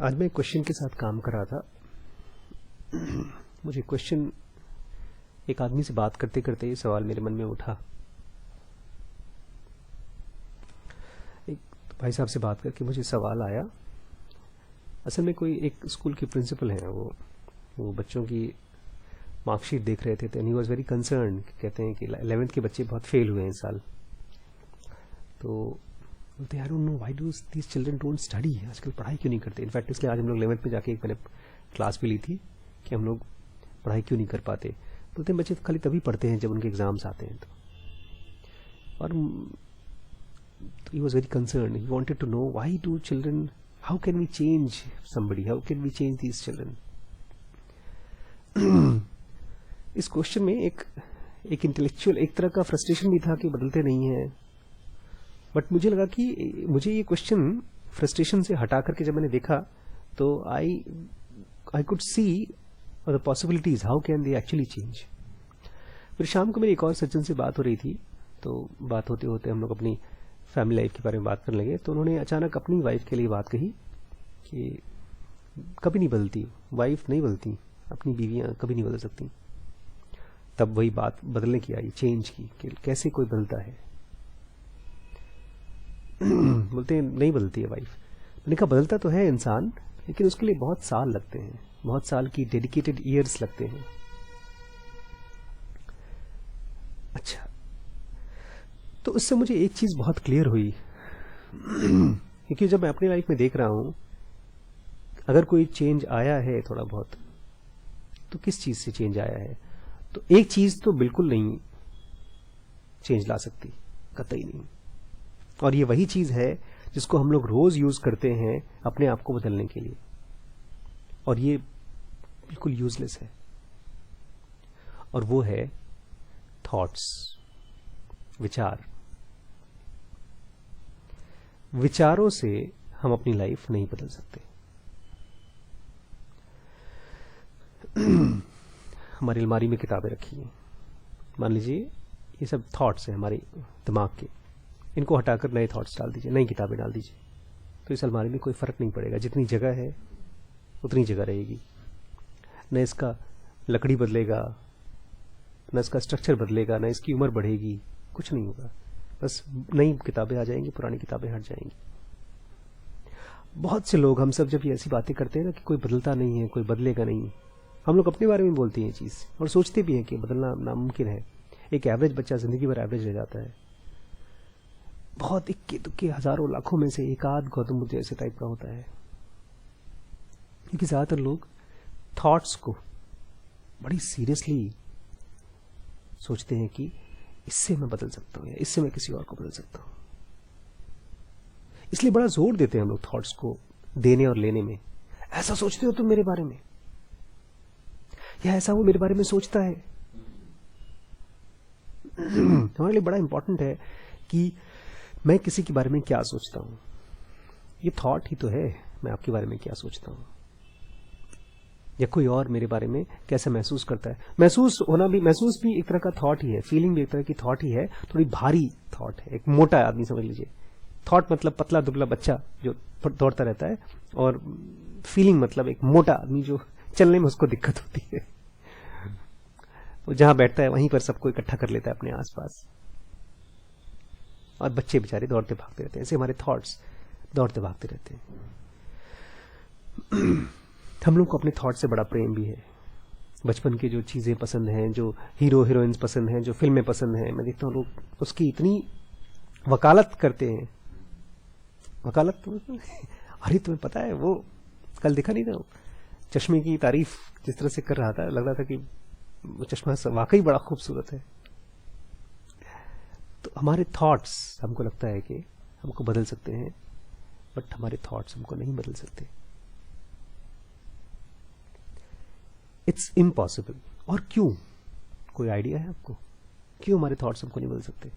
आज मैं एक क्वेश्चन के साथ काम कर रहा था। मुझे क्वेश्चन, एक आदमी से बात करते करते ये सवाल मेरे मन में उठा। एक भाई साहब से बात करके मुझे सवाल आया। असल में कोई एक स्कूल के प्रिंसिपल हैं, वो बच्चों की मार्कशीट देख रहे थे, तो ही वॉज वेरी कंसर्न। कहते हैं कि 11th के बच्चे बहुत फेल हुए हैं इस साल। तो बोलते I don't know why do these children don't study, आजकल पढ़ाई क्यों नहीं करते। इनफैक्ट इसलिए आज हम लोग 11th में जाके एक मैंने क्लास भी ली थी कि हम लोग पढ़ाई क्यों नहीं कर पाते। बोलते हैं बच्चे खाली तभी पढ़ते हैं जब उनके एग्जाम्स आते हैं। और he was very concerned. He wanted to know why do children, how can we change somebody, how can we change these children. इस क्वेश्चन में एक इंटेलेक्चुअल, एक तरह का फ्रस्ट्रेशन भी था कि बदलते नहीं हैं। बट मुझे लगा कि मुझे ये क्वेश्चन फ्रस्ट्रेशन से हटा करके जब मैंने देखा तो I could see the possibilities, how can they actually change. फिर शाम को मेरी एक और सज्जन से बात हो रही थी, तो बात होते होते हम लोग अपनी फैमिली लाइफ के बारे में बात करने लगे। तो उन्होंने अचानक अपनी वाइफ के लिए बात कही कि कभी नहीं बदलती, वाइफ नहीं बदलती, अपनी बीवियां कभी नहीं बदल सकती। तब वही बात बदलने की आई, चेंज की, कि कैसे कोई बदलता है। बोलते हैं नहीं बदलती है वाइफ। मैंने कहा बदलता तो है इंसान, लेकिन उसके लिए बहुत साल लगते हैं, बहुत साल की डेडिकेटेड ईयर्स लगते हैं। अच्छा, तो उससे मुझे एक चीज बहुत क्लियर हुई, क्योंकि जब मैं अपनी लाइफ में देख रहा हूं, अगर कोई चेंज आया है थोड़ा बहुत, तो किस चीज से चेंज आया है। तो एक चीज तो बिल्कुल नहीं चेंज ला सकती, कतई नहीं। और ये वही चीज है जिसको हम लोग रोज यूज करते हैं अपने आप को बदलने के लिए, और ये बिल्कुल यूजलेस है। और वो है थॉट्स, विचार। विचारों से हम अपनी लाइफ नहीं बदल सकते। हमारी अलमारी में किताबें रखी हैं, मान लीजिए ये सब थॉट्स हैं हमारे दिमाग के, इनको हटाकर नए थॉट्स डाल दीजिए, नई किताबें डाल दीजिए, तो इस अलमारी में कोई फर्क नहीं पड़ेगा। जितनी जगह है उतनी जगह रहेगी। न इसका लकड़ी बदलेगा, न इसका स्ट्रक्चर बदलेगा, न इसकी उम्र बढ़ेगी, कुछ नहीं होगा। बस नई किताबें आ जाएंगी, पुरानी किताबें हट जाएंगी। बहुत से लोग, हम सब जब ये ऐसी बातें करते हैं ना कि कोई बदलता नहीं है, कोई बदलेगा नहीं, हम लोग अपने बारे में बोलते हैं ये चीज, और सोचते भी हैं कि बदलना नामुमकिन है। एक एवरेज बच्चा जिंदगी भर एवरेज रह जाता है। बहुत इक्के दुक्के हजारों लाखों में से एक आध गौतम बुद्ध जैसे टाइप का होता है। क्योंकि ज्यादातर लोग थॉट्स को बड़ी सीरियसली सोचते हैं कि इससे मैं बदल सकता हूं, या इससे मैं किसी और को बदल सकता हूं। इसलिए बड़ा जोर देते हैं हम लोग थॉट्स को देने और लेने में। ऐसा सोचते हो तुम मेरे बारे में, या ऐसा वो मेरे बारे में सोचता है। हमारे लिए बड़ा इंपॉर्टेंट है कि मैं किसी के बारे में क्या सोचता हूं। ये थॉट ही तो है, मैं आपके बारे में क्या सोचता हूं, या कोई और मेरे बारे में कैसा महसूस करता है। महसूस भी एक तरह का थॉट ही है, फीलिंग भी एक तरह की थॉट ही है। थोड़ी भारी थॉट है, एक मोटा आदमी समझ लीजिए। थॉट मतलब पतला दुबला बच्चा जो दौड़ता रहता है, और फीलिंग मतलब एक मोटा आदमी जो चलने में उसको दिक्कत होती है। वो जहां बैठता है वहीं पर सबको इकट्ठा कर लेता है अपने आसपास, और बच्चे बेचारे दौड़ते भागते रहते हैं। ऐसे हमारे थॉट्स दौड़ते भागते रहते हैं। हम लोग को अपने थॉट से बड़ा प्रेम भी है। बचपन की जो चीजें पसंद हैं, जो हीरो हीरोइंस पसंद हैं, जो फिल्में पसंद हैं, मैं देखता हूँ लोग उसकी इतनी वकालत करते हैं। वकालत अरे तुम्हें पता है, वो कल देखा नहीं था, चश्मे की तारीफ जिस तरह से कर रहा था, लग रहा था कि वो चश्मा वाकई बड़ा खूबसूरत है। तो हमारे थॉट्स, हमको लगता है कि हमको बदल सकते हैं, बट हमारे थॉट्स हमको नहीं बदल सकते। It's impossible. और क्यों? कोई आइडिया है आपको क्यों हमारे थॉट्स हमको नहीं बदल सकते?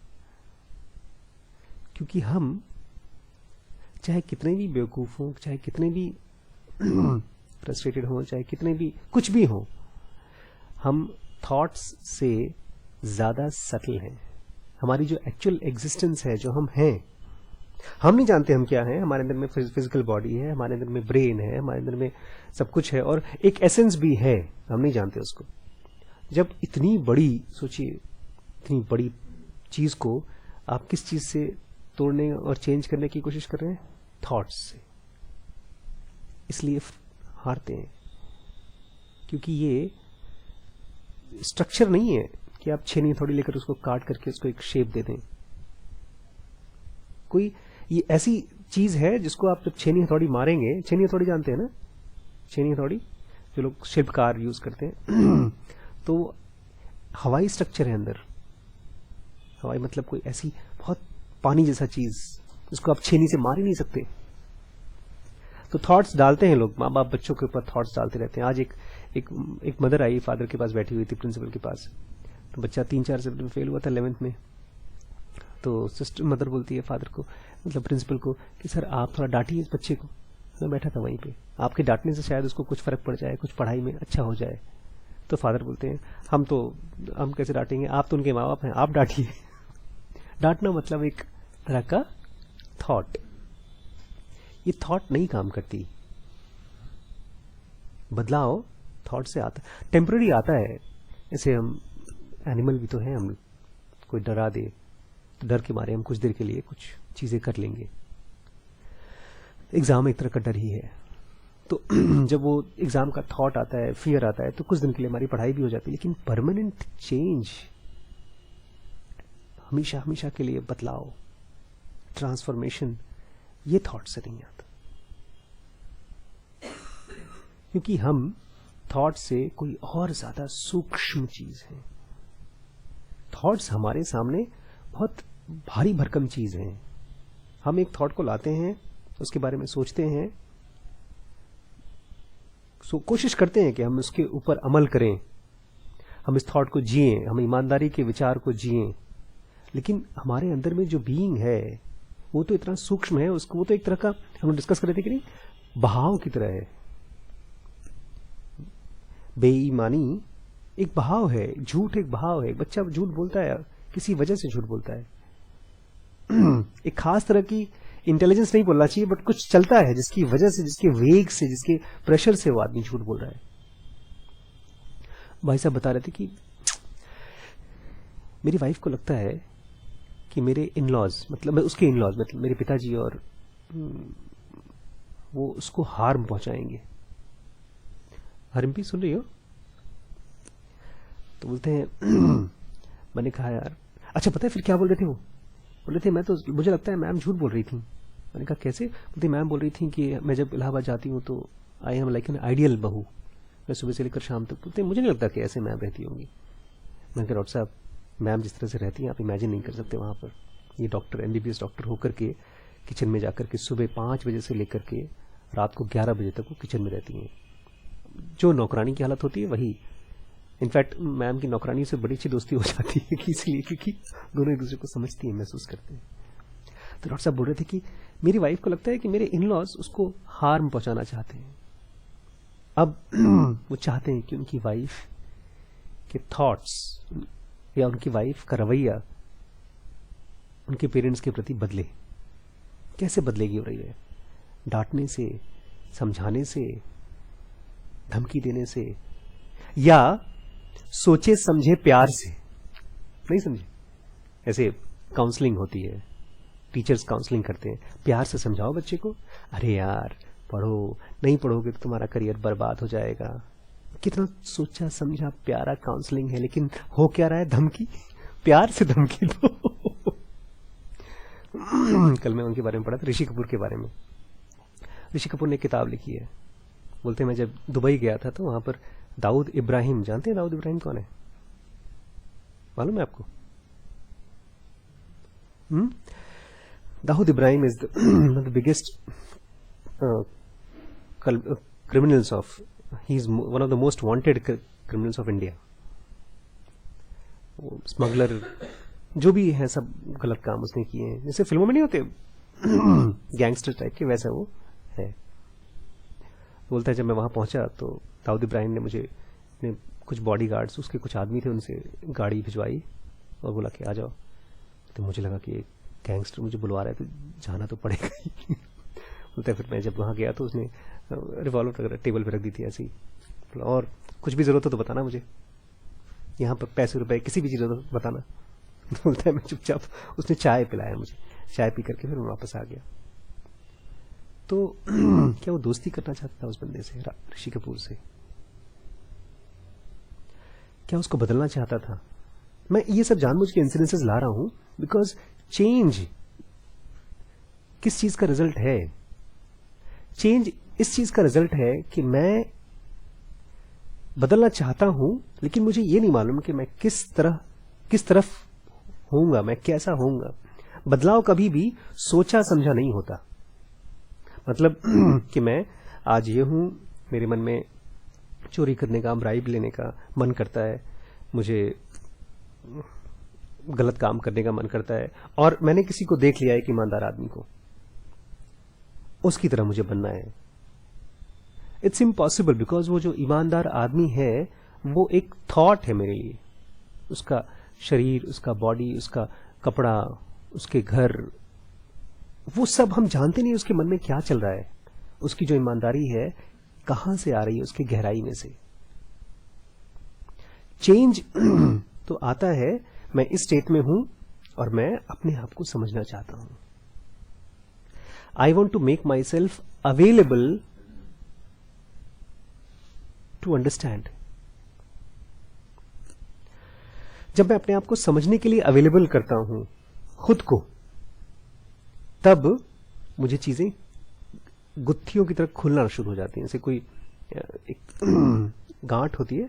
क्योंकि हम चाहे कितने भी बेवकूफ हों, चाहे कितने भी फ्रस्ट्रेटेड हों, चाहे कितने भी कुछ भी हों, हम थॉट्स से ज्यादा सटल हैं। हमारी जो एक्चुअल एग्जिस्टेंस है, जो हम हैं, हम नहीं जानते हम क्या हैं, हमारे अंदर में फिजिकल बॉडी है, हमारे अंदर में ब्रेन है, हमारे अंदर में सब कुछ है और एक एसेंस भी है, हम नहीं जानते उसको। जब इतनी बड़ी सोचिए, इतनी बड़ी चीज को आप किस चीज से तोड़ने और चेंज करने की कोशिश कर रहे हैं? थॉट्स से। इसलिए हारते हैं, क्योंकि ये स्ट्रक्चर नहीं है कि आप छेनी हथौड़ी लेकर उसको काट करके उसको एक शेप दे दें। कोई ये ऐसी चीज है जिसको आप जब छेनी हथौड़ी मारेंगे, छेनी हथौड़ी जानते हैं ना, छेनी हथौड़ी जो लोग शिल्पकार यूज करते हैं तो हवाई स्ट्रक्चर है अंदर। हवाई मतलब कोई ऐसी बहुत पानी जैसा चीज जिसको आप छेनी से मार ही नहीं सकते। तो थॉट्स डालते हैं लोग, माँ बाप बच्चों के ऊपर थॉट्स डालते रहते हैं। आज एक मदर आई, फादर के पास बैठी हुई थी, प्रिंसिपल के पास। तो बच्चा 3-4 सब्जेक्ट में फेल हुआ था 11th में। तो सिस्टर मदर बोलती है फादर को, मतलब प्रिंसिपल को, कि सर आप थोड़ा डांटिए इस बच्चे को। मैं बैठा था वहीं पे, आपके डांटने से शायद उसको कुछ फर्क पड़ जाए, कुछ पढ़ाई में अच्छा हो जाए। तो फादर बोलते हैं, हम कैसे डांटेंगे, आप तो उनके माँ बाप हैं, आप डांटिए। डांटना मतलब एक तरह का थॉट। ये थॉट नहीं काम करती। बदलाव थॉट से आता, टेम्पररी आता है। जैसे हम एनिमल भी तो हैं, हम कोई डरा दे तो डर के मारे हम कुछ देर के लिए कुछ चीजें कर लेंगे। एग्जाम एक तरह का डर ही है। तो जब वो एग्जाम का थॉट आता है, फियर आता है, तो कुछ दिन के लिए हमारी पढ़ाई भी हो जाती है। लेकिन परमानेंट चेंज, हमेशा हमेशा के लिए बदलाव, ट्रांसफॉर्मेशन, ये थॉट से नहीं आता। क्योंकि हम थॉट से कोई और ज्यादा सूक्ष्म चीज है। थॉट्स हमारे सामने बहुत भारी भरकम चीज है। हम एक थॉट को लाते हैं, उसके बारे में सोचते हैं, कोशिश करते हैं कि हम उसके ऊपर अमल करें, हम इस थॉट को जिए, हम ईमानदारी के विचार को जिए। लेकिन हमारे अंदर में जो बीइंग है वो तो इतना सूक्ष्म है, उसको वो तो एक तरह का, हम डिस्कस कर रहे थे कि नहीं, बहाव की तरह है। बेईमानी एक बहाव है, झूठ एक बहाव है। बच्चा झूठ बोलता है, किसी वजह से झूठ बोलता है। एक खास तरह की इंटेलिजेंस नहीं बोलना चाहिए, बट कुछ चलता है जिसकी वजह से, जिसके वेग से, जिसके प्रेशर से वो आदमी झूठ बोल रहा है। भाई साहब बता रहे थे कि मेरी वाइफ को लगता है कि मेरे इन-लॉज, मतलब उसके इन-लॉज, मतलब मेरे पिताजी, और वो उसको हार्म पहुंचाएंगे। हरिम्पी सुन रही हो? तो बोलते हैं मैंने कहा यार, अच्छा पता है फिर क्या बोल रहे थे वो? बोल रहे थे मुझे लगता है मैम झूठ बोल रही थी। मैंने कहा कैसे? बोलते मैम बोल रही थी कि मैं जब इलाहाबाद जाती हूँ तो I am like an ideal बहू, मैं सुबह से लेकर शाम तक। बोलते मुझे नहीं लगता कि ऐसे मैम रहती होंगी। मैंने कहा डॉक्टर साहब, मैम जिस तरह से रहती हैं आप इमेजिन नहीं कर सकते। वहां पर ये डॉक्टर, MBBS डॉक्टर होकर के किचन में जाकर के सुबह 5 बजे से लेकर के रात को 11 बजे तक वो किचन में रहती हैं। जो नौकरानी की हालत होती है वही। इनफैक्ट मैम की नौकरानी से बड़ी अच्छी दोस्ती हो जाती है, इसलिए क्योंकि दोनों एक दूसरे को समझती हैं, महसूस करते हैं। तो डॉक्टर साहब बोल रहे थे कि मेरी वाइफ को लगता है कि मेरे इन-लॉज उसको हार्म पहुंचाना चाहते हैं। अब वो चाहते हैं कि उनकी वाइफ के थॉट्स या उनकी वाइफ का रवैया उनके पेरेंट्स के प्रति बदले। कैसे बदलेगी हो रही है? डांटने से, समझाने से, धमकी देने से, या सोचे समझे प्यार से। नहीं समझे? ऐसे काउंसलिंग होती है, टीचर्स काउंसलिंग करते हैं, प्यार से समझाओ बच्चे को, अरे यार पढ़ो, नहीं पढ़ोगे तो तुम्हारा करियर बर्बाद हो जाएगा। कितना सोचा समझा प्यारा काउंसलिंग है, लेकिन हो क्या रहा है? धमकी। प्यार से धमकी दो। कल मैं उनके बारे में पढ़ा था, ऋषि कपूर के बारे में। ऋषि कपूर ने किताब लिखी है। बोलते मैं जब दुबई गया था तो वहां पर दाऊद इब्राहिम, जानते हैं दाऊद इब्राहिम कौन है? मालूम है आपको? Dawood Ibrahim is the biggest criminals of, he is one of the most wanted criminals of India. Smuggler, जो भी है, सब गलत काम उसने किए हैं, जैसे फिल्मों में नहीं होते गैंगस्टर टाइप के, वैसा वो है। बोलता है जब मैं वहां पहुंचा तो दाऊद इब्राहिम ने मुझे अपने कुछ बॉडीगार्ड्स, उसके कुछ आदमी थे, उनसे गाड़ी भिजवाई और बोला कि आ जाओ। तो मुझे लगा कि गैंगस्टर मुझे बुलवा रहा है तो जाना तो पड़ेगा ही। बोलता है फिर मैं जब वहाँ गया तो उसने रिवॉल्वर टेबल पे रख दी थी ऐसी, और कुछ भी जरूरत हो तो बताना मुझे, यहाँ पर पैसे रुपए किसी भी चीज़ हो तो बताना। बोलता है मैं चुपचाप, उसने चाय पिलाया मुझे, चाय पी करके फिर मैं वापस आ गया। तो क्या वो दोस्ती करना चाहता था उस बंदे से, ऋषि कपूर से? क्या उसको बदलना चाहता था? मैं ये सब जानबूझ के इंसिडेंसेस ला रहा हूं बिकॉज चेंज किस चीज का रिजल्ट है? चेंज इस चीज का रिजल्ट है कि मैं बदलना चाहता हूं, लेकिन मुझे ये नहीं मालूम कि मैं किस तरफ होऊंगा, मैं कैसा होऊंगा। बदलाव कभी भी सोचा समझा नहीं होता। मतलब कि मैं आज ये हूं, मेरे मन में चोरी करने का, ब्राइब लेने का मन करता है, मुझे गलत काम करने का मन करता है, और मैंने किसी को देख लिया है कि ईमानदार आदमी को, उसकी तरह मुझे बनना है। इट्स इम्पॉसिबल, बिकॉज वो जो ईमानदार आदमी है वो एक थॉट है मेरे लिए। उसका शरीर, उसका बॉडी, उसका कपड़ा, उसके घर, वो सब हम जानते नहीं उसके मन में क्या चल रहा है। उसकी जो ईमानदारी है कहां से आ रही है, उसकी गहराई में से। चेंज तो आता है, मैं इस स्टेट में हूं और मैं अपने आप को समझना चाहता हूं। I want to make myself available to understand. जब मैं अपने आप को समझने के लिए अवेलेबल करता हूं खुद को, तब मुझे चीजें गुत्थियों की तरह खुलना शुरू हो जाती हैं। जैसे कोई एक गांठ होती है,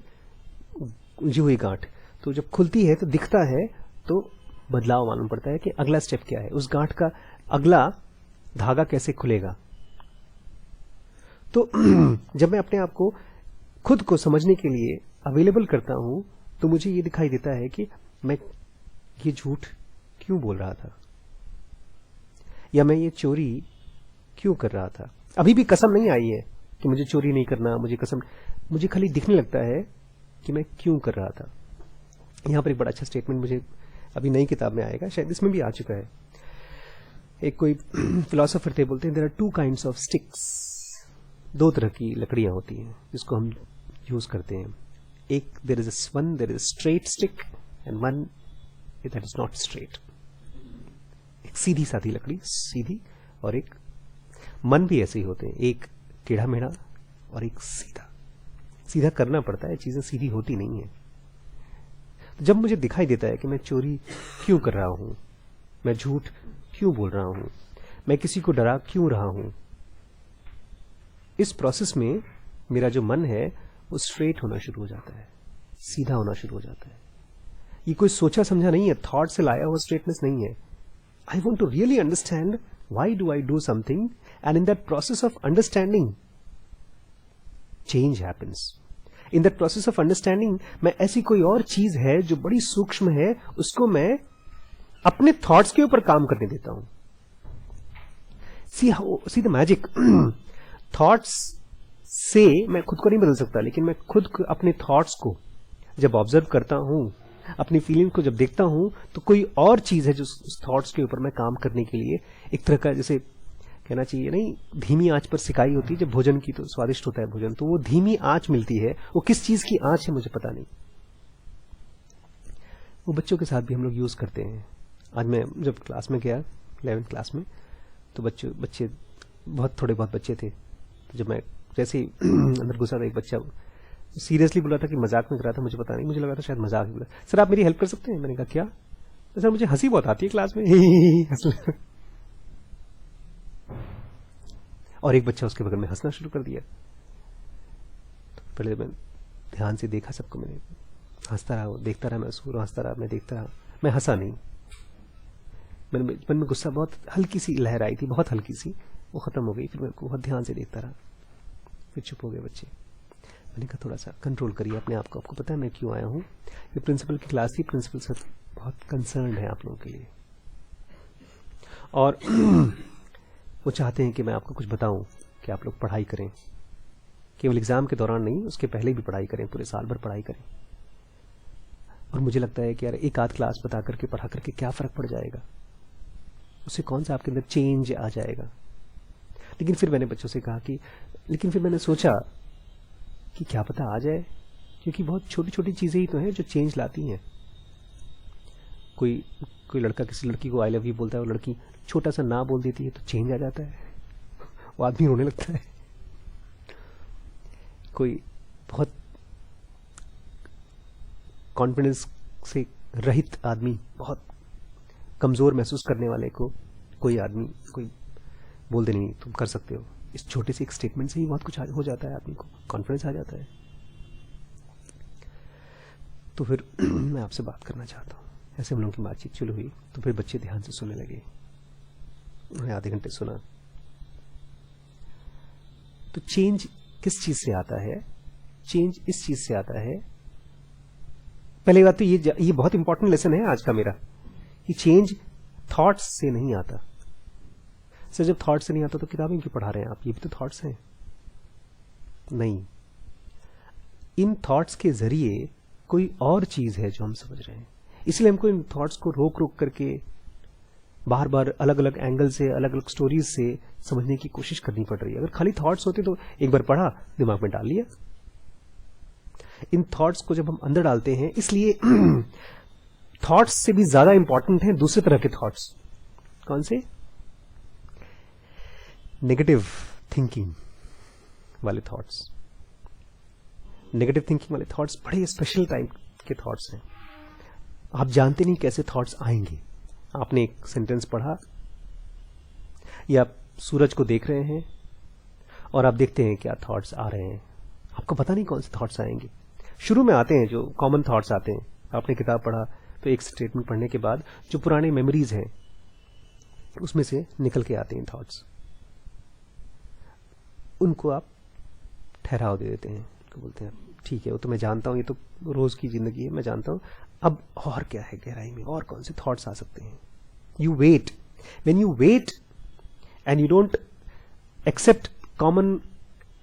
उलझी हुई गांठ, तो जब खुलती है तो दिखता है, तो बदलाव मालूम पड़ता है कि अगला स्टेप क्या है, उस गांठ का अगला धागा कैसे खुलेगा। तो जब मैं अपने आप को खुद को समझने के लिए अवेलेबल करता हूं, तो मुझे ये दिखाई देता है कि मैं ये झूठ क्यों बोल रहा था, या मैं ये चोरी क्यों कर रहा था। अभी भी कसम नहीं आई है कि मुझे चोरी नहीं करना, मुझे खाली दिखने लगता है कि मैं क्यों कर रहा था। यहां पर एक बड़ा अच्छा स्टेटमेंट मुझे अभी नई किताब में आएगा, शायद इसमें भी आ चुका है। एक कोई फिलोसोफर थे, बोलते हैं there are two kinds of sticks. दो तरह की लकड़ियां होती हैं जिसको हम यूज करते हैं। एक there is straight stick and one that is not straight. एक सीधी साधी लकड़ी, सीधी, और एक मन भी ऐसे ही होते हैं, एक टेढ़ा मेढ़ा और एक सीधा। सीधा करना पड़ता है, चीजें सीधी होती नहीं है। तो जब मुझे दिखाई देता है कि मैं चोरी क्यों कर रहा हूं, मैं झूठ क्यों बोल रहा हूं, मैं किसी को डरा क्यों रहा हूं, इस प्रोसेस में मेरा जो मन है वो स्ट्रेट होना शुरू हो जाता है, सीधा होना शुरू हो जाता है। ये कोई सोचा समझा नहीं है, थॉट से लाया हुआ स्ट्रेटनेस नहीं है। I want to really understand why do I do something, and in that process of understanding, change happens. In that process of understanding, मैं ऐसी कोई और चीज है जो बड़ी सूक्ष्म है, उसको मैं अपने थॉट्स के ऊपर काम करने देता हूं। See the magic. थॉट्स से मैं खुद को नहीं बदल सकता, लेकिन मैं खुद अपने थॉट्स को जब ऑब्जर्व करता हूं, अपनी फीलिंग को जब देखता हूं, तो कोई और चीज है जो उस थॉट्स के ऊपर मैं काम करने के लिए एक तरह का, जैसे कहना चाहिए नहीं, धीमी आंच पर सिकाई होती है जब भोजन की, तो स्वादिष्ट होता है भोजन, तो वो धीमी आंच मिलती है। वो किस चीज की आंच है मुझे पता नहीं। वो बच्चों के साथ भी हम लोग यूज करते हैं। आज मैं जब क्लास में गया 11th क्लास में, तो बच्चे थोड़े बहुत बच्चे थे। तो जब मैं जैसे ही अंदर घुसा था, एक बच्चा सीरियसली बोला था कि मजाक में कर रहा था, मुझे पता नहीं, मुझे लगा था शायद मजाक ही बोला। सर आप मेरी हेल्प कर सकते हैं? मैंने कहा क्या? तो सर मुझे हंसी बहुत आती है क्लास में। और एक बच्चा उसके बगल में हंसना शुरू कर दिया। तो पहले मैं ध्यान से देखा सबको, मैंने हंसता रहा, देखता रहा, मैं उसको हंसता रहा, मैं देखता रहा, मैं हंसा नहीं। मेरे मन में गुस्सा, बहुत हल्की सी लहर आई थी, बहुत हल्की सी, वो खत्म हो गई। फिर मैं बहुत ध्यान से देखता रहा, फिर चुप हो गए बच्चे। मैंने कहा थोड़ा सा कंट्रोल करिए अपने आप को, आपको पता है मैं क्यों आया हूं? ये प्रिंसिपल की क्लास थी, प्रिंसिपल सर बहुत कंसर्न है आप लोगों के लिए, और वो चाहते हैं कि मैं आपको कुछ बताऊं कि आप लोग पढ़ाई करें, केवल एग्जाम के दौरान नहीं, उसके पहले भी पढ़ाई करें, पूरे साल भर पढ़ाई करें। और मुझे लगता है कि यार एक आध क्लास बता करके, पढ़ा करके क्या फर्क पड़ जाएगा। उससे कौन सा आपके अंदर चेंज आ जाएगा। लेकिन फिर मैंने बच्चों से कहा कि, लेकिन फिर मैंने सोचा कि क्या पता आ जाए, क्योंकि बहुत छोटी छोटी चीजें ही तो हैं जो चेंज लाती हैं। कोई कोई लड़का किसी लड़की को आई लव यू बोलता है, वो लड़की छोटा सा ना बोल देती है तो चेंज आ जाता है, वो आदमी रोने लगता है। कोई बहुत कॉन्फिडेंस से रहित आदमी, बहुत कमजोर महसूस करने वाले को कोई आदमी कोई बोल दे, नहीं तुम कर सकते हो, इस छोटे से एक स्टेटमेंट से ही बहुत कुछ हो जाता है, आदमी को कॉन्फिडेंस आ जाता है। तो फिर मैं आपसे बात करना चाहता हूँ। ऐसे हम लोगों की बातचीत शुरू हुई, तो फिर बच्चे ध्यान से सुनने लगे। उन्होंने आधे घंटे सुना। तो चेंज किस चीज से आता है? चेंज इस चीज से आता है, पहली बात तो ये बहुत इंपॉर्टेंट लेसन है आज का मेरा, कि चेंज थॉट्स से नहीं आता। सर जब थॉट्स से नहीं आता तो किताबें क्यों पढ़ा रहे हैं आप? ये भी तो थॉट्स हैं। नहीं, इन थॉट्स के जरिए कोई और चीज है जो हम समझ रहे हैं, इसलिए हमको इन थॉट्स को रोक रोक करके बार बार अलग अलग एंगल से, अलग अलग स्टोरीज से समझने की कोशिश करनी पड़ रही है। अगर खाली थॉट्स होते तो एक बार पढ़ा, दिमाग में डाल लिया। इन थॉट्स को जब हम अंदर डालते हैं, इसलिए थॉट्स से भी ज्यादा इंपॉर्टेंट है दूसरे तरह के थॉट्स। कौन से? नेगेटिव थिंकिंग वाले थॉट्स। नेगेटिव थिंकिंग वाले थॉट्स बड़े स्पेशल टाइप के थॉट्स हैं। आप जानते नहीं कैसे थॉट्स आएंगे। आपने एक सेंटेंस पढ़ा, या आप सूरज को देख रहे हैं और आप देखते हैं क्या थॉट्स आ रहे हैं, आपको पता नहीं कौन से थॉट्स आएंगे। शुरू में आते हैं जो कॉमन थॉट्स आते हैं। आपने किताब पढ़ा तो एक स्टेटमेंट पढ़ने के बाद जो पुराने मेमोरीज हैं उसमें से निकल के आते हैं थॉट्स, उनको आप ठहराव दे देते हैं, उनको बोलते हैं ठीक है, वो तो मैं जानता हूं, ये तो रोज की जिंदगी है, मैं जानता हूं, अब और क्या है गहराई में, और कौन से थॉट्स आ सकते हैं। You wait, when you wait and you don't accept common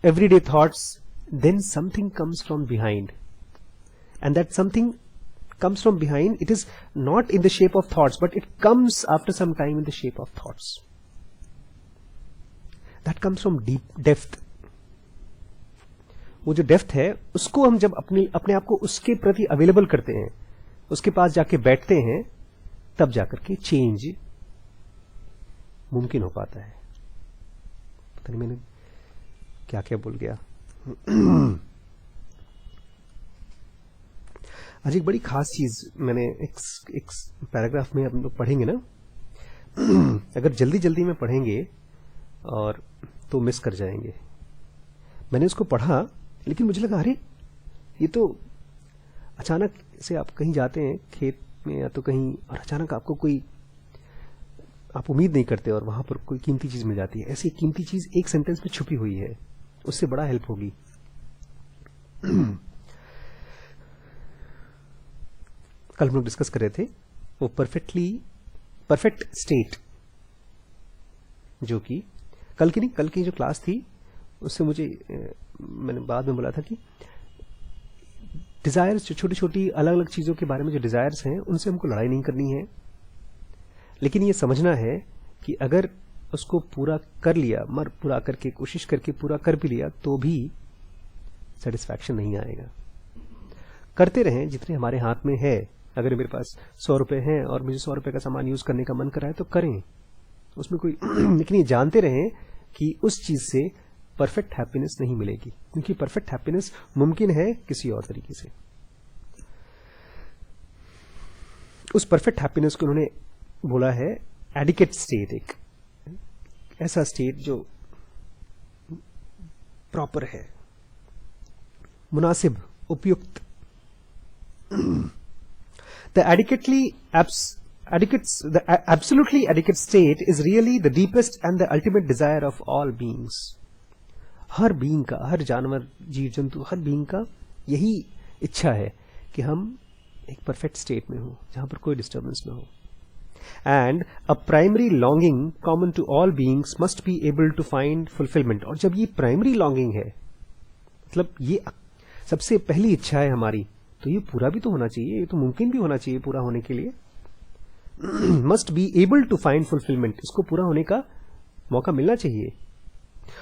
everyday thoughts, then something comes from behind, and that something comes from behind, it is not in the shape of thoughts, but it comes after some time in the shape of thoughts that comes from deep depth. वो जो depth है उसको हम जब अपने आप को उसके प्रति अवेलेबल करते हैं, उसके पास जाके बैठते हैं, तब जाकर के चेंज मुमकिन हो पाता है। पता नहीं मैंने क्या क्या बोल गया। आज एक बड़ी खास चीज मैंने एक पैराग्राफ में हम लोग पढ़ेंगे ना, अगर जल्दी जल्दी में पढ़ेंगे और तो मिस कर जाएंगे। मैंने उसको पढ़ा लेकिन मुझे लगा अरे ये तो अचानक से आप कहीं जाते हैं खेत में या तो कहीं, और अचानक आपको कोई, आप उम्मीद नहीं करते और वहां पर कोई कीमती चीज मिल जाती है। ऐसी कीमती चीज एक सेंटेंस में छुपी हुई है, उससे बड़ा हेल्प होगी। कल हम लोग डिस्कस कर रहे थे वो परफेक्ट स्टेट, जो कि कल की जो क्लास थी उससे मुझे मैंने बाद में बोला था कि डिजायर्स, जो छोटी छोटी अलग अलग चीजों के बारे में जो डिजायर्स हैं, उनसे हमको लड़ाई नहीं करनी है, लेकिन ये समझना है कि अगर उसको पूरा कर लिया, पूरा करके कोशिश करके पूरा कर भी लिया तो भी सेटिस्फैक्शन नहीं आएगा। करते रहें जितने हमारे हाथ में है। अगर मेरे पास 100 रुपए हैं और मुझे 100 रुपए का सामान यूज करने का मन कर रहा है तो करें, उसमें कोई लेकिन ये जानते रहें कि उस चीज से परफेक्ट हैप्पीनेस नहीं मिलेगी, क्योंकि परफेक्ट हैप्पीनेस मुमकिन है किसी और तरीके से। उस परफेक्ट हैप्पीनेस को उन्होंने बोला है एडिकेट स्टेट, एक ऐसा स्टेट जो प्रॉपर है, मुनासिब, उपयुक्त। The absolutely adequate state is really the deepest and the ultimate desire of all beings. Her being का, हर जानवर, जीव जंतु, हर बीइंग का यही इच्छा है कि हम एक परफेक्ट स्टेट में हो जहां पर कोई डिस्टर्बेंस ना हो। And a primary longing common to all beings must be able to find fulfillment. और जब ये प्राइमरी लॉन्गिंग है, मतलब ये सबसे पहली इच्छा है हमारी, तो ये पूरा भी तो होना चाहिए, ये तो मुमकिन भी होना चाहिए पूरा होने के लिए। Must be able to find fulfilment, इसको पूरा होने का मौका मिलना चाहिए.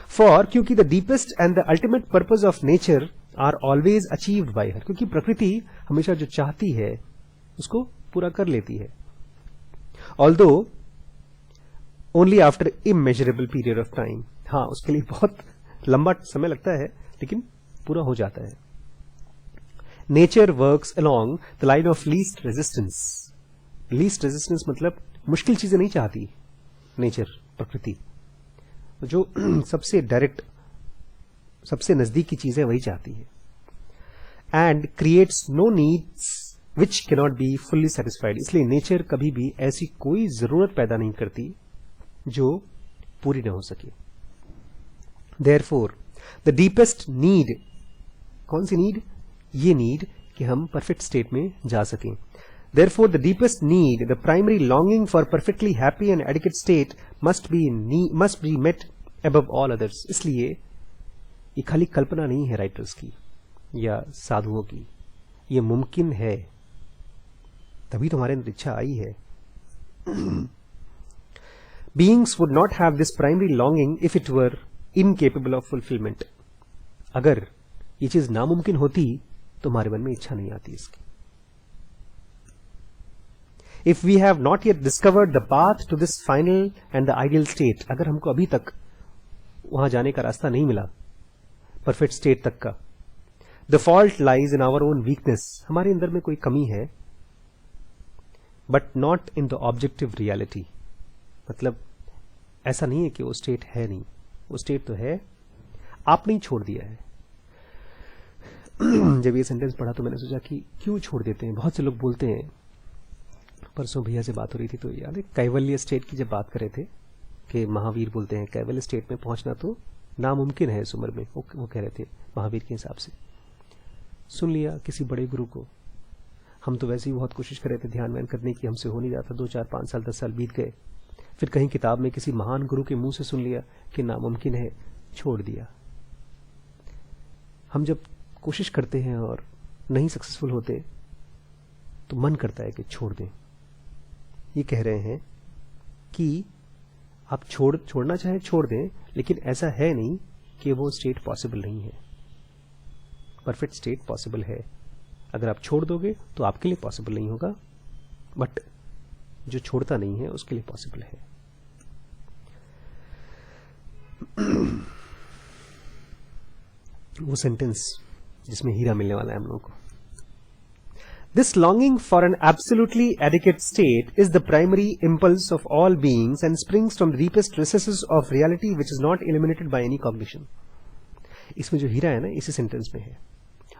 फॉर, क्योंकि the deepest and the ultimate purpose of nature are always achieved by her, क्योंकि प्रकृति हमेशा जो चाहती है उसको पूरा कर लेती है. Although only after immeasurable period of time, हाँ उसके लिए बहुत लंबा समय लगता है लेकिन पूरा हो जाता है. Nature works along the line of least resistance. Least resistance मतलब मुश्किल चीजें नहीं चाहती नेचर, प्रकृति. जो सबसे डायरेक्ट, सबसे नजदीक की चीजें वही चाहती है. And creates no needs which cannot be fully satisfied. इसलिए नेचर कभी भी ऐसी कोई जरूरत पैदा नहीं करती जो पूरी न हो सके. देयरफॉर द डीपेस्ट नीड, कौन सी नीड? ये नीड कि हम परफेक्ट स्टेट में जा सकें. Therefore, the deepest need, the primary longing for perfectly happy and adequate state must be met above all others. इसलिए ये खाली कल्पना नहीं है राइटर्स की या साधुओं की, ये मुमकिन है. तभी तुम्हारे अंदर इच्छा आई है. Beings would not have this primary longing if it were incapable of fulfillment. अगर ये चीज नामुमकिन होती तो हमारे मन में इच्छा नहीं आती इसकी. If we have not yet discovered the path to this final and the ideal state, अगर हमको अभी तक वहां जाने का रास्ता नहीं मिला परफेक्ट स्टेट तक का, the fault lies in our own weakness, हमारे अंदर में कोई कमी है, but not in the objective reality. मतलब ऐसा नहीं है कि वो स्टेट है नहीं, वो स्टेट तो है, आपने ही छोड़ दिया है. जब ये सेंटेंस पढ़ा तो मैंने सोचा कि क्यों छोड़ देते हैं. बहुत से लोग बोलते हैं, परसों भैया से बात हो रही थी तो याद है कैवल्य स्टेट की जब बात कर रहे थे कि महावीर बोलते हैं कैवल्य स्टेट में पहुंचना तो नामुमकिन है इस उम्र में. वो कह रहे थे महावीर के हिसाब से. सुन लिया किसी बड़े गुरु को, हम तो वैसे ही बहुत कोशिश कर रहे थे ध्यान व्यान करने की, हमसे हो नहीं जाता. 2 4 5 साल 10 साल बीत गए. फिर कहीं किताब में किसी महान गुरु के मुंह से सुन लिया कि नामुमकिन है, छोड़ दिया. हम जब कोशिश करते हैं और नहीं सक्सेसफुल होते तो मन करता है कि छोड़ दें. ये कह रहे हैं कि आप छोड़ना चाहे छोड़ दें, लेकिन ऐसा है नहीं कि वो स्टेट पॉसिबल नहीं है. परफेक्ट स्टेट पॉसिबल है. अगर आप छोड़ दोगे तो आपके लिए पॉसिबल नहीं होगा, बट जो छोड़ता नहीं है उसके लिए पॉसिबल है. वो सेंटेंस जिसमें हीरा मिलने वाला है हम लोगों को. This longing for an absolutely adequate state is the primary impulse of all beings and springs from the deepest recesses of reality which is not eliminated by any cognition. इसमें जो हीरा है ना इसी सेंटेंस में है,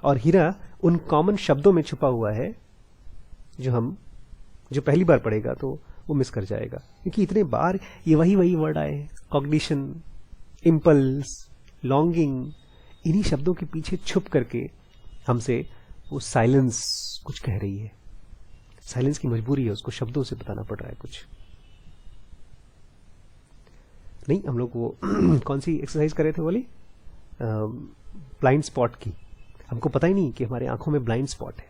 और हीरा उन कॉमन शब्दों में छुपा हुआ है जो पहली बार पढ़ेगा तो वो मिस कर जाएगा, क्योंकि इतने बार ये वही वर्ड आए. कॉग्निशन, इम्पल्स, लॉन्गिंग, इन्हीं शब्दों के पीछे छुप करके हमसे वो साइलेंस कुछ कह रही है. साइलेंस की मजबूरी है, उसको शब्दों से बताना पड़ रहा है कुछ. नहीं, हम लोग वो कौन सी एक्सरसाइज कर रहे थे वाली, ब्लाइंड स्पॉट की. हमको पता ही नहीं कि हमारे आंखों में ब्लाइंड स्पॉट है.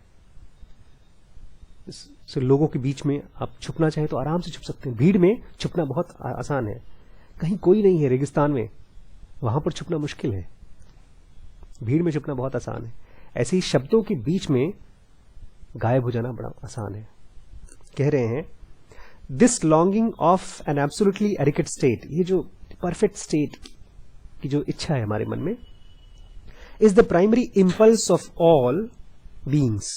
लोगों के बीच में आप छुपना चाहे तो आराम से छुप सकते हैं. भीड़ में छुपना बहुत आसान है. कहीं कोई नहीं है रेगिस्तान में, वहां पर छुपना मुश्किल है. भीड़ में छुपना बहुत आसान है. ऐसे ही शब्दों के बीच में गायब हो जाना बड़ा आसान है. कह रहे हैं this longing of N absolutely adequate state, ये जो परफेक्ट स्टेट की जो इच्छा है हमारे मन में, is the primary impulse of all beings.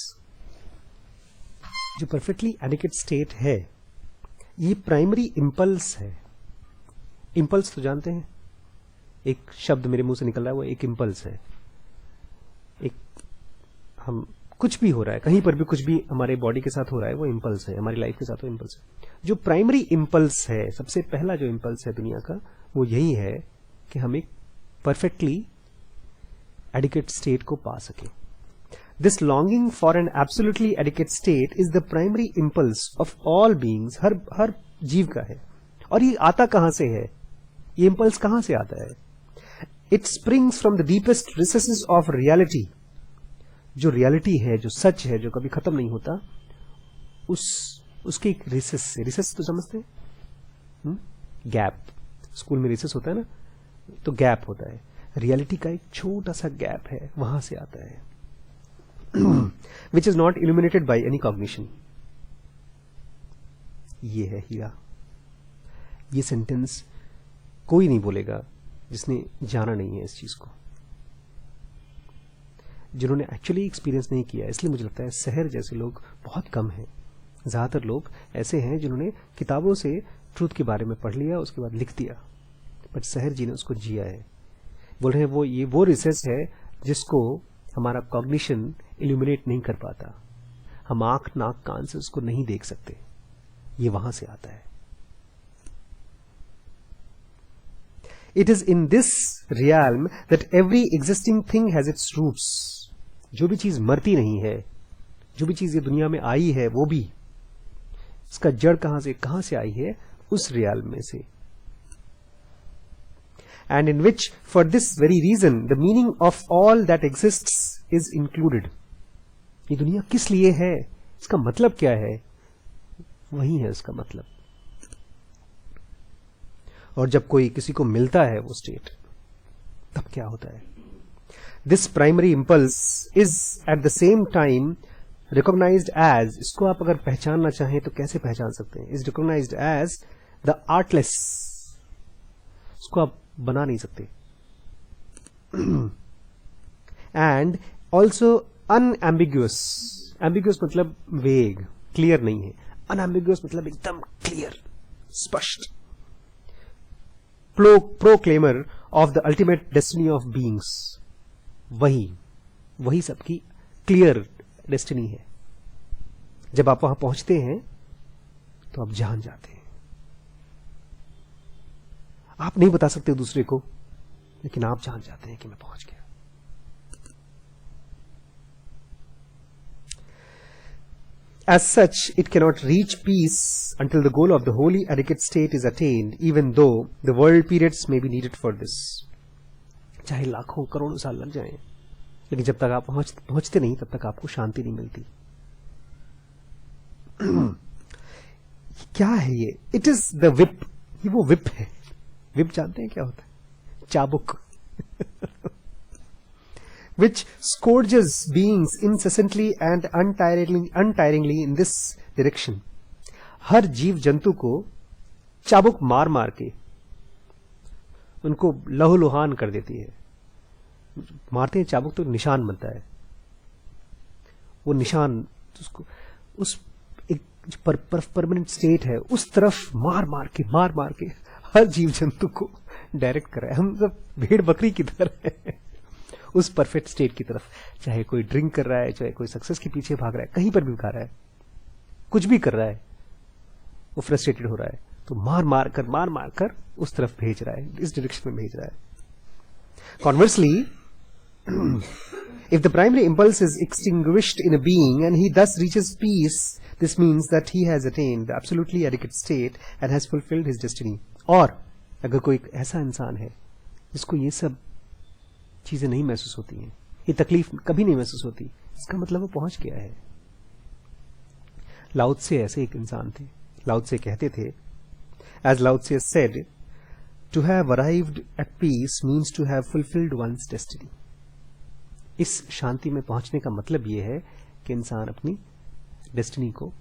जो परफेक्टली एडिक्वेट स्टेट है ये प्राइमरी इंपल्स है. इंपल्स तो जानते हैं, एक शब्द मेरे मुंह से निकल रहा है वो एक इंपल्स है. एक हम कुछ भी हो रहा है, कहीं पर भी कुछ भी हमारे बॉडी के साथ हो रहा है वो इंपल्स है. हमारी लाइफ के साथ वो इंपल्स है. जो प्राइमरी इंपल्स है, सबसे पहला जो इंपल्स है दुनिया का, वो यही है कि हम एक परफेक्टली एडिक्वेट स्टेट को पा सके. This longing for an absolutely adequate state is the primary impulse of all beings. हर जीव का है. और ये आता कहां से है, ये इंपल्स कहां से आता है? It springs from the deepest recesses of reality. जो रियलिटी है, जो सच है, जो कभी खत्म नहीं होता, उस उसके एक रिसेस से, रिसेस तो समझते हैं, गैप, स्कूल में रिसेस होता है ना, तो गैप होता है, रियलिटी का एक छोटा सा गैप है, वहां से आता है, which is not illuminated by any cognition. ये है हीरा। ये सेंटेंस कोई नहीं बोलेगा जिसने जाना नहीं है इस चीज को, जिन्होंने एक्चुअली एक्सपीरियंस नहीं किया। इसलिए मुझे लगता है शहर जैसे लोग बहुत कम हैं। ज्यादातर लोग ऐसे हैं जिन्होंने किताबों से ट्रूथ के बारे में पढ़ लिया, उसके बाद लिख दिया, बट शहर जी ने उसको जिया है। बोल रहे हैं वो, ये वो रिसर्च है जिसको हमारा कॉग्निशन इल्यूमिनेट नहीं कर पाता, हम आंख नाक कान से उसको नहीं देख सकते, ये वहां से आता है। It is in this realm that every existing thing has its roots. जो भी चीज मरती नहीं है, जो भी चीज ये दुनिया में आई है, वो भी इसका जड़ कहां से आई है, उस रियाल में से। And in which, for this very reason, the meaning of all that exists is included. ये दुनिया किस लिए है, इसका मतलब क्या है, वही है इसका मतलब। और जब कोई किसी को मिलता है वो स्टेट, तब क्या होता है? This primary impulse is at the same time recognised as, इसको आप अगर पहचानना चाहें तो कैसे पहचान सकते हैं? Is recognised as the artless, इसको आप बना नहीं सकते। एंड ऑल्सो अनएम्बिग्युअस, एम्बिग्युअस मतलब वेग, क्लियर नहीं है, अनएम्बिग्युअस मतलब एकदम क्लियर, स्पष्ट। Proclaimer of the ultimate destiny of beings, वही सबकी क्लियर डेस्टिनी है। जब आप वहां पहुंचते हैं तो आप जान जाते हैं। आप नहीं बता सकते दूसरे को, लेकिन आप जान जाते हैं कि मैं पहुंच गया। As such, it cannot reach peace until the goal of the holy adequate state is attained, even though the world periods may be needed for this. चाहे लाखों करोड़ों साल लग जाएं, लेकिन जब तक आप पहुंचते नहीं, तब तक आपको शांति नहीं मिलती। क्या है ये? It is the whip. ये वो whip है। whip जानते हैं क्या होता है? चाबुक। which scourges beings incessantly and untiringly in this direction. हर जीव जंतु को चाबुक मार मार के उनको लहूलुहान कर देती है। मारते हैं चाबुक तो निशान बनता है, वो निशान उसको उस एक परमानेंट स्टेट है, उस तरफ मार मार के हर जीव जंतु को डायरेक्ट कर रहा है। हम सब भेड़ बकरी की तरह है उस परफेक्ट स्टेट की तरफ। चाहे कोई ड्रिंक कर रहा है, चाहे कोई सक्सेस के पीछे भाग रहा है, कहीं पर भी भाग रहा है, कुछ भी कर रहा है, वो फ्रस्ट्रेटेड हो रहा है, तो मार मार कर उस तरफ भेज रहा है, इस डायरेक्शन में भेज रहा है। कॉन्वर्सली, if the primary impulse is extinguished in a being and he thus reaches peace, this means that he has attained the absolutely adequate state and has fulfilled his destiny. और अगर कोई ऐसा इंसान है जिसको ये सब चीजें नहीं महसूस होती हैं, ये तकलीफ कभी नहीं महसूस होती, इसका मतलब वो पहुंच गया है। लाओ त्से ऐसे एक इंसान थे। लाओ त्से कहते थे, as Lao Tse said, to have arrived at peace means to have fulfilled one's destiny. इस शांति में पहुंचने का मतलब ये है कि इंसान अपनी डेस्टिनी को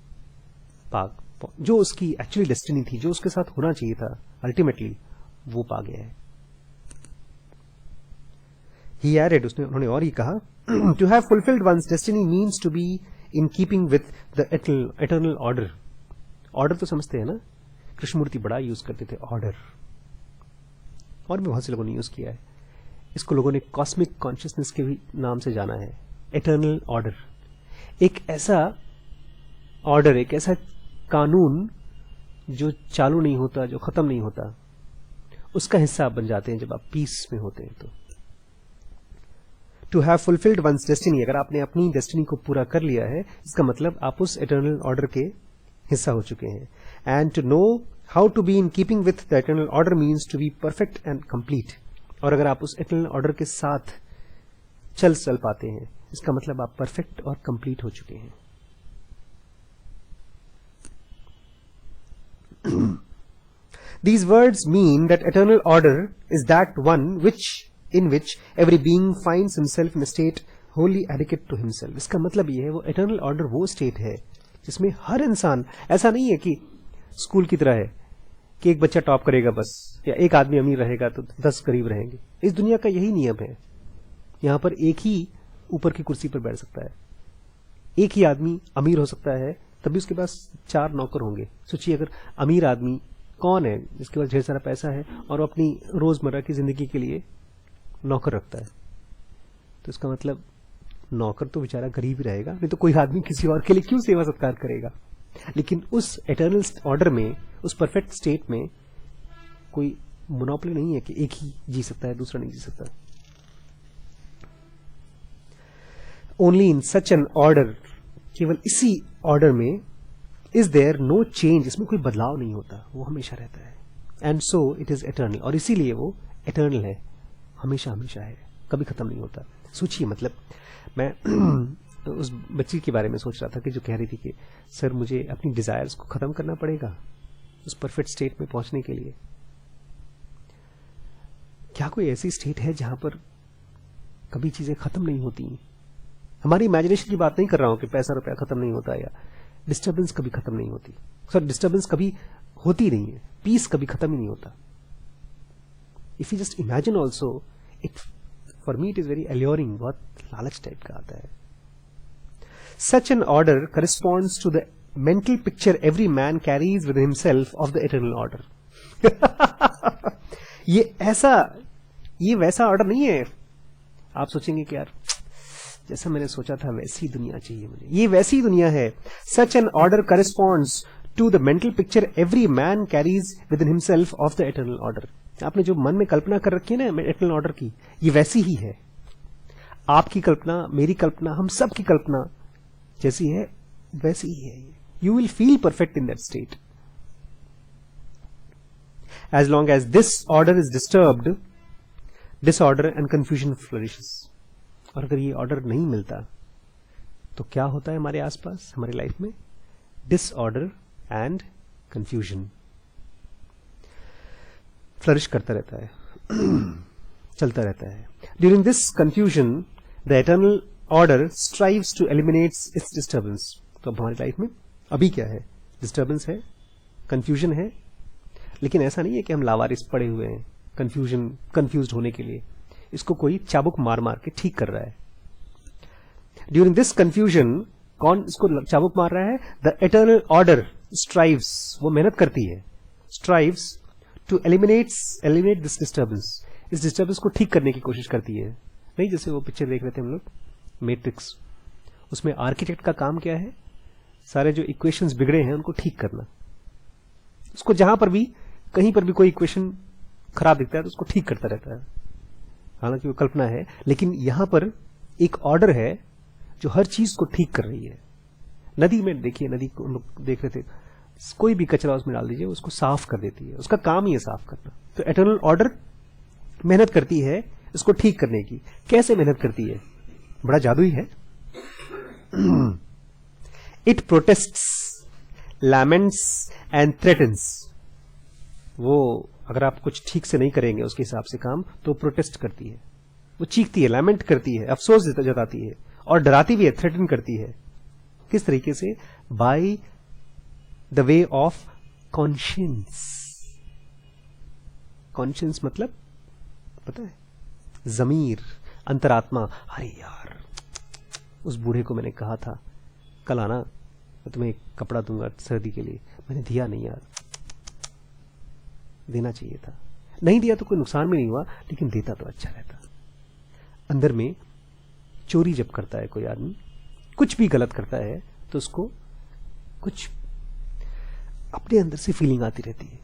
जो उसकी एक्चुअली डेस्टिनी थी, जो उसके साथ होना चाहिए था अल्टीमेटली, वो पा गया है। He added, उन्होंने और ही कहा, to have fulfilled one's destiny means to be in keeping with the eternal order. Order तो समझते हैं ना, कृष्णमूर्ति बड़ा यूज करते थे ऑर्डर, और भी बहुत से लोगों ने यूज किया है इसको। लोगों ने कॉस्मिक कॉन्शियसनेस के भी नाम से जाना है। एटर्नल ऑर्डर, एक ऐसा ऑर्डर, एक ऐसा कानून जो चालू नहीं होता, जो खत्म नहीं होता, उसका हिस्सा आप बन जाते हैं जब आप पीस में होते हैं। तो to have fulfilled one's destiny, अगर आपने अपनी डेस्टिनी को पूरा कर लिया है, इसका मतलब आप उस एटर्नल ऑर्डर के हिस्सा हो चुके हैं। And to know how to be in keeping with the eternal order means to be perfect and complete. और अगर आप उस एटर्नल ऑर्डर के साथ चल पाते हैं, इसका मतलब आप परफेक्ट और कंप्लीट हो चुके हैं। These words mean that eternal order is that one in which every being finds himself in a state wholly adequate to himself. इसका मतलब ये है, वो eternal order वो state है जिसमें हर इंसान, ऐसा नहीं है कि स्कूल की तरह है कि एक बच्चा टॉप करेगा बस, या एक आदमी अमीर रहेगा तो 10 गरीब रहेंगे. इस दुनिया का यही नियम है. यहां पर एक ही ऊपर की कुर्सी पर बैठ सकता है. एक ही आदमी अमीर हो सकता है, तभी उसके पास 4 नौकर होंगे. सोचिए, अगर अमीर आदमी कौन है जिसके पास ढेर सारा पैसा है और वो अपनी रोजमर्रा की जिंदगी के लिए नौकर रखता है, तो इसका मतलब नौकर तो बेचारा गरीब ही रहेगा, नहीं तो कोई आदमी किसी और के लिए क्यों सेवा सत्कार करेगा. लेकिन उस एटर्नल ऑर्डर में, उस परफेक्ट स्टेट में कोई मोनोपोली नहीं है कि एक ही जी सकता है, दूसरा नहीं जी सकता. Only in such an order, केवल इसी ऑर्डर में, इज देयर नो चेंज, इसमें कोई बदलाव नहीं होता, वो हमेशा रहता है. And so it is eternal, और इसीलिए वो एटर्नल है, हमेशा हमेशा है, कभी खत्म नहीं होता. सोचिए, मतलब मैं उस बच्ची के बारे में सोच रहा था कि जो कह रही थी कि सर मुझे अपनी डिजायर्स को खत्म करना पड़ेगा उस परफेक्ट स्टेट में पहुंचने के लिए. क्या कोई ऐसी स्टेट है जहां पर कभी चीजें खत्म नहीं होती? हमारी इमेजिनेशन की बात नहीं कर रहा हूं कि पैसा रुपया खत्म नहीं होता या डिस्टर्बेंस कभी खत्म नहीं होती. सर, डिस्टर्बेंस कभी होती नहीं है, पीस कभी खत्म ही नहीं होता. If you just imagine also, it for me it is very alluring, बहुत लालच टाइप का आता है. Such an order corresponds to the mental picture every man carries with himself of the eternal order. ये वैसा ऑर्डर नहीं है. आप सोचेंगे कि यार जैसा मैंने सोचा था वैसी दुनिया चाहिए मुझे, ये वैसी दुनिया है. Such an order corresponds to the mental picture every man carries within himself of the eternal order. आपने जो मन में कल्पना कर रखी है ना एटर्नल ऑर्डर की, ये वैसी ही है. आपकी कल्पना, मेरी कल्पना, हम सब की कल्पना जैसी है वैसी ही है. You will feel perfect in that state. As long as this order is disturbed, disorder and confusion flourishes. और अगर ये ऑर्डर नहीं मिलता तो क्या होता है हमारे आसपास, हमारी लाइफ में? डिसऑर्डर एंड कंफ्यूजन फ्लरिश करता रहता है, चलता रहता है. During this confusion the eternal order strives to eliminate its disturbance. तो अब हमारी लाइफ में अभी क्या है? डिस्टर्बेंस है, कंफ्यूजन है. लेकिन ऐसा नहीं है कि हम लावारिस पड़े हुए हैं कंफ्यूज्ड होने के लिए. इसको कोई चाबुक मार मार के ठीक कर रहा है. ड्यूरिंग दिस कंफ्यूजन, कौन इसको चाबुक मार रहा है? द एटर्नल ऑर्डर स्ट्राइव्स, वो मेहनत करती है, strives to eliminate this disturbance, इस डिस्टर्बेंस को ठीक करने की कोशिश करती है. नहीं, जैसे वो पिक्चर देख रहे थे हम लोग, मैट्रिक्स, उसमें आर्किटेक्ट का काम क्या है? सारे जो इक्वेशंस बिगड़े हैं उनको ठीक करना. उसको जहां पर भी, कहीं पर भी कोई इक्वेशन खराब दिखता है तो उसको ठीक करता रहता है. हालांकि वो कल्पना है, लेकिन यहां पर एक ऑर्डर है जो हर चीज को ठीक कर रही है. नदी में देखिए, नदी को लोग देख रहे थे, कोई भी कचरा उसमें डाल दीजिए, उसको साफ कर देती है. उसका काम ही है साफ करना. तो एटर्नल ऑर्डर मेहनत करती है इसको ठीक करने की. कैसे मेहनत करती है? बड़ा जादुई है. It protests, laments and threatens. वो अगर आप कुछ ठीक से नहीं करेंगे उसके हिसाब से काम, तो प्रोटेस्ट करती है, वो चीखती है, लैमेंट करती है, अफसोस जताती है, और डराती भी है, थ्रेटन करती है. किस तरीके से? By the way of conscience. Conscience मतलब पता है? जमीर, अंतरात्मा. अरे यार, उस बूढ़े को मैंने कहा था कल आना, मैं तुम्हें एक कपड़ा दूंगा सर्दी के लिए, मैंने दिया नहीं यार, देना चाहिए था. नहीं दिया तो कोई नुकसान भी नहीं हुआ, लेकिन देता तो अच्छा रहता. अंदर में चोरी जब करता है कोई आदमी, कुछ भी गलत करता है, तो उसको कुछ अपने अंदर से फीलिंग आती रहती है.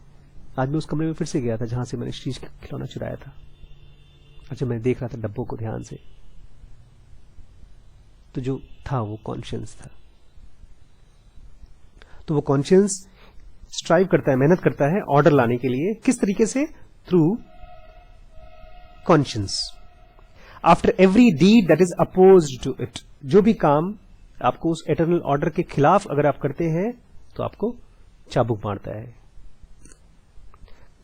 आज मैं उस कमरे में फिर से गया था जहां से मैंने शीश का खिलौना चुराया था. अच्छा, मैं देख रहा था डब्बों को ध्यान से, तो जो था वो कॉन्शियंस था. तो वो कॉन्शियंस स्ट्राइव करता है, मेहनत करता है ऑर्डर लाने के लिए. किस तरीके से? Through conscience. After every deed that is opposed to it. जो भी काम आपको उस एटर्नल ऑर्डर के खिलाफ अगर आप करते हैं तो आपको चाबुक मारता है.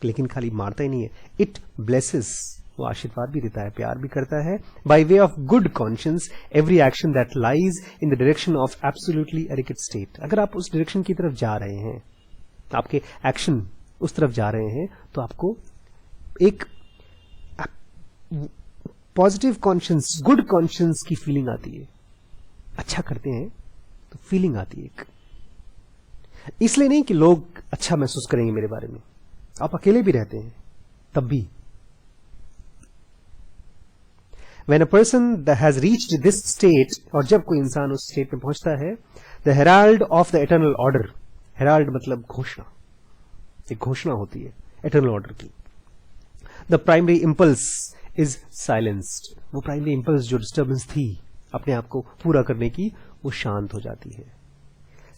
लेकिन खाली मारता ही नहीं है, इट ब्लेसेस, वो आशीर्वाद भी देता है, प्यार भी करता है। By way of good conscience every action that lies in the direction of absolutely adequate state. अगर आप उस डायरेक्शन की तरफ जा रहे हैं, आपके एक्शन उस तरफ जा रहे हैं, तो आपको एक पॉजिटिव कॉन्शियंस, गुड कॉन्शियंस की फीलिंग आती है। अच्छा करते हैं तो फीलिंग आती है एक, इसलिए नहीं कि लोग अच्छा महसूस करेंगे मेरे बारे में, आप अकेले भी रहते हैं तब भी। When a person that has reached this state, और जब कोई इंसान उस स्टेट में पहुंचता है, the herald of the eternal order, herald मतलब घोषणा, एक घोषणा होती है eternal order की। The primary impulse is silenced, वो primary impulse जो disturbance थी अपने आप को पूरा करने की, वो शांत हो जाती है।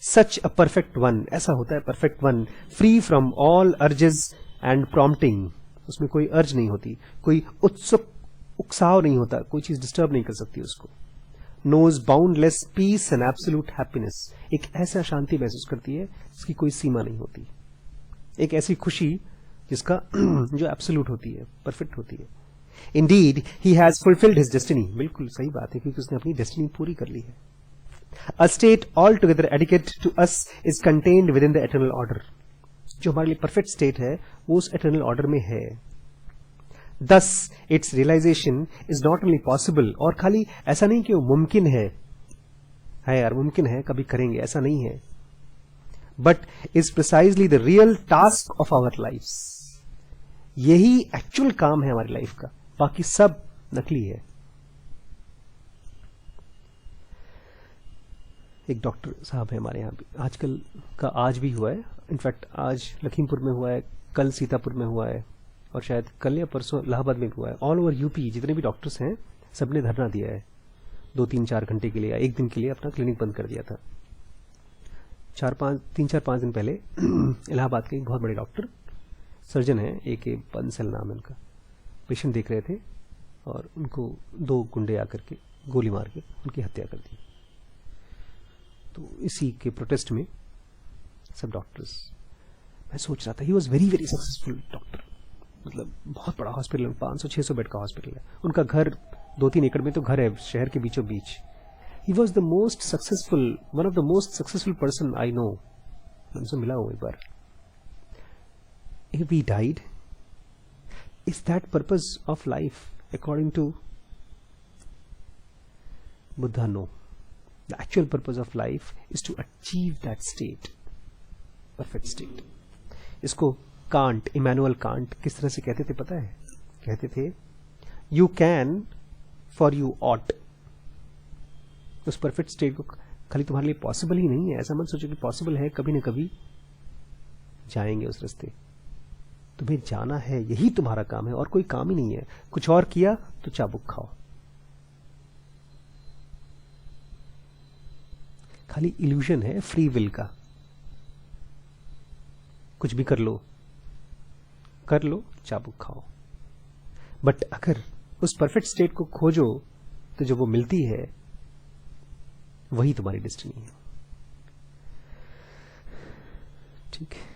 Such a perfect one, ऐसा होता है perfect one, free from all urges and prompting, उसमें कोई अर्ज नहीं होती, कोई उकसाव नहीं होता, कोई चीज डिस्टर्ब नहीं कर सकती उसको। Knows boundless peace and absolute happiness, एक ऐसा शांति महसूस करती है जिसकी कोई सीमा नहीं होती, एक ऐसी खुशी जिसका जो एब्सोल्यूट होती है, परफेक्ट होती है। Indeed he has fulfilled his destiny, बिल्कुल सही बात है, क्योंकि उसने अपनी डेस्टिनी पूरी कर ली है। A state altogether adequate to us is contained within the eternal order, जो हमारे लिए परफेक्ट स्टेट है वो उस एटर्नल ऑर्डर में है। Thus, its realization is not only possible, और खाली ऐसा नहीं कि वो मुमकिन है यार मुमकिन है कभी करेंगे, ऐसा नहीं है, but is precisely the real task of our lives, यही एक्चुअल काम है हमारी लाइफ का, बाकी सब नकली है। एक डॉक्टर साहब है हमारे यहाँ भी, आजकल का आज भी हुआ है, इनफैक्ट आज लखीमपुर में हुआ है, कल सीतापुर में हुआ है, और शायद कल या परसों इलाहाबाद में हुआ है। ऑल ओवर यूपी जितने भी डॉक्टर्स हैं सबने धरना दिया है, 2-3-4 घंटे के लिए या एक दिन के लिए अपना क्लिनिक बंद कर दिया था। 3-4-5 दिन पहले इलाहाबाद के एक बहुत बड़े डॉक्टर, सर्जन है, AK बंसल नाम है उनका, पेशेंट देख रहे थे और उनको 2 गुंडे आकर के गोली मार के उनकी हत्या कर दी। तो इसी के प्रोटेस्ट में सब डॉक्टर्स, मैं सोच रहा था, he was very very successful doctor, मतलब बहुत बड़ा हॉस्पिटल, 500-600 बेड का हॉस्पिटल है, उनका घर 2-3 एकड़ में तो घर है शहर के बीचों बीच। He was the most successful, one of the most successful person I know, उनसे मिला हूं एक बार। If he died, is that purpose of life according to Buddha? No. The actual purpose of life is to achieve that state, perfect state. इसको Kant, Immanuel Kant किस तरह से कहते थे पता है? कहते थे you can for you ought. उस परफेक्ट स्टेट को खाली तुम्हारे लिए पॉसिबल ही नहीं है, ऐसा मत सोचो कि पॉसिबल है, कभी ना कभी जाएंगे उस रास्ते, तुम्हें जाना है, यही तुम्हारा काम है और कोई काम ही नहीं है। कुछ और किया तो चाबुक खाओ। खाली इल्यूजन है फ्री विल का, कुछ भी कर लो चाबुक खाओ। बट अगर उस परफेक्ट स्टेट को खोजो तो जो वो मिलती है वही तुम्हारी डेस्टिनी है। ठीक है।